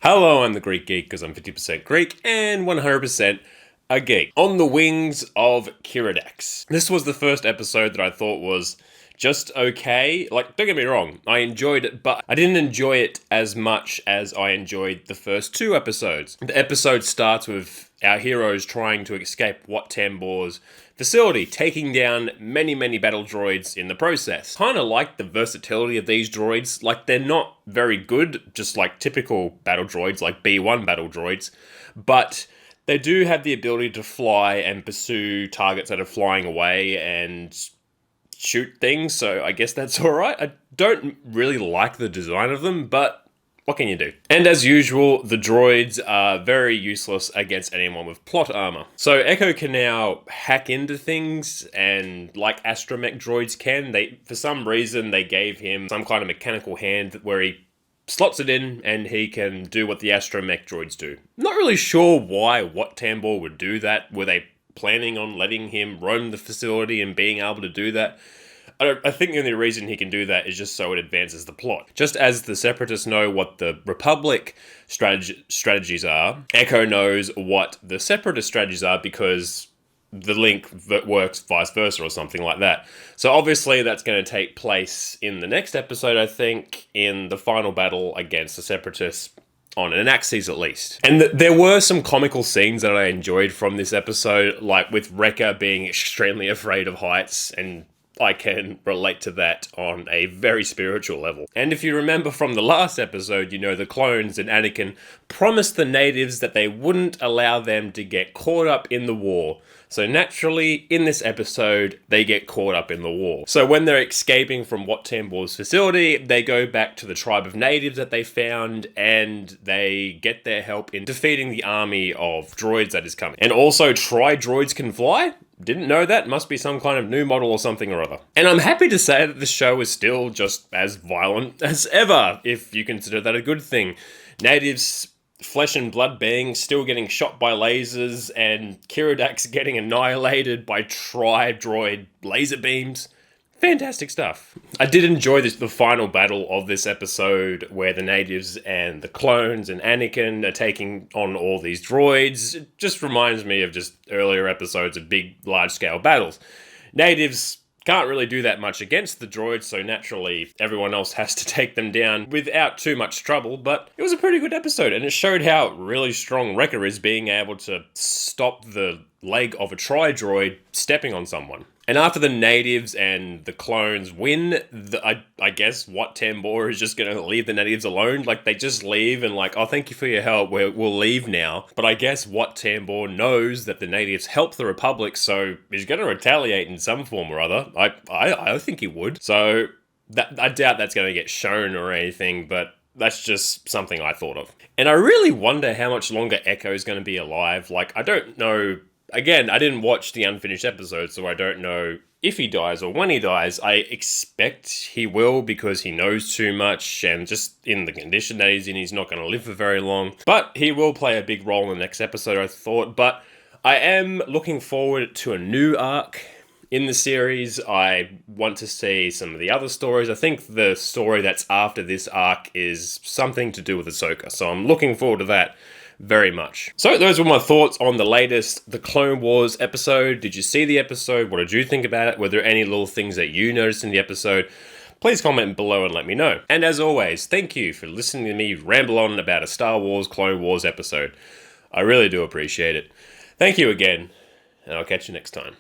Hello, I'm the Greek Geek because I'm 50% Greek and 100% a geek. On the wings of Kiridax. This was the first episode that I thought was just okay. Like, don't get me wrong, I enjoyed it, but I didn't enjoy it as much as I enjoyed the first two episodes. The episode starts with our heroes trying to escape Wat Tambor's facility, taking down many battle droids in the process. Kinda like the versatility of these droids. Like, they're not very good, just like typical battle droids, like B1 battle droids, but they do have the ability to fly and pursue targets that are flying away and shoot things, so I guess that's alright. I don't really like the design of them, but what can you do? And as usual, the droids are very useless against anyone with plot armor. So Echo can now hack into things, and like astromech droids can, for some reason they gave him some kind of mechanical hand where he slots it in and he can do what the astromech droids do. Not really sure why Wat Tambor would do that. Were they planning on letting him roam the facility and being able to do that? I think the only reason he can do that is just so it advances the plot. Just as the Separatists know what the Republic strategies are, Echo knows what the Separatist strategies are because the link works vice versa or something like that. So obviously that's going to take place in the next episode, I think, in the final battle against the Separatists on an axis at least. And there were some comical scenes that I enjoyed from this episode, like with Wrecker being extremely afraid of heights, and I can relate to that on a very spiritual level. And if you remember from the last episode, the clones and Anakin promised the natives that they wouldn't allow them to get caught up in the war. So naturally, in this episode, they get caught up in the war. So when they're escaping from Wat Tambor's facility, they go back to the tribe of natives that they found, and they get their help in defeating the army of droids that is coming. And also, tri-droids can fly? Didn't know that. Must be some kind of new model or something or other. And I'm happy to say that the show is still just as violent as ever, if you consider that a good thing. Natives, flesh and blood beings, still getting shot by lasers, and Kiridax getting annihilated by tri-droid laser beams. Fantastic stuff. I did enjoy the final battle of this episode where the natives and the clones and Anakin are taking on all these droids. It just reminds me of just earlier episodes of big, large-scale battles. Natives can't really do that much against the droids, so naturally everyone else has to take them down without too much trouble, but it was a pretty good episode, and it showed how really strong Wrecker is, being able to stop the leg of a tri-droid stepping on someone. And after the natives and the clones win, I guess Wat Tambor is just going to leave the natives alone. Like, they just leave and like, oh, thank you for your help, we'll leave now. But I guess Wat Tambor knows that the natives helped the Republic, so he's going to retaliate in some form or other. I think he would. So I doubt that's going to get shown or anything, but that's just something I thought of. And I really wonder how much longer Echo is going to be alive. Like, I don't know. Again, I didn't watch the unfinished episode, so I don't know if he dies or when he dies. I expect he will, because he knows too much, and just in the condition that he's in, he's not going to live for very long. But he will play a big role in the next episode, I thought. But I am looking forward to a new arc in the series. I want to see some of the other stories. I think the story that's after this arc is something to do with Ahsoka, so I'm looking forward to that very much. So those were my thoughts on the latest The Clone Wars episode. Did you see the episode? What did you think about it? Were there any little things that you noticed in the episode? Please comment below and let me know. And as always, thank you for listening to me ramble on about a Star Wars Clone Wars episode. I really do appreciate it. Thank you again, and I'll catch you next time.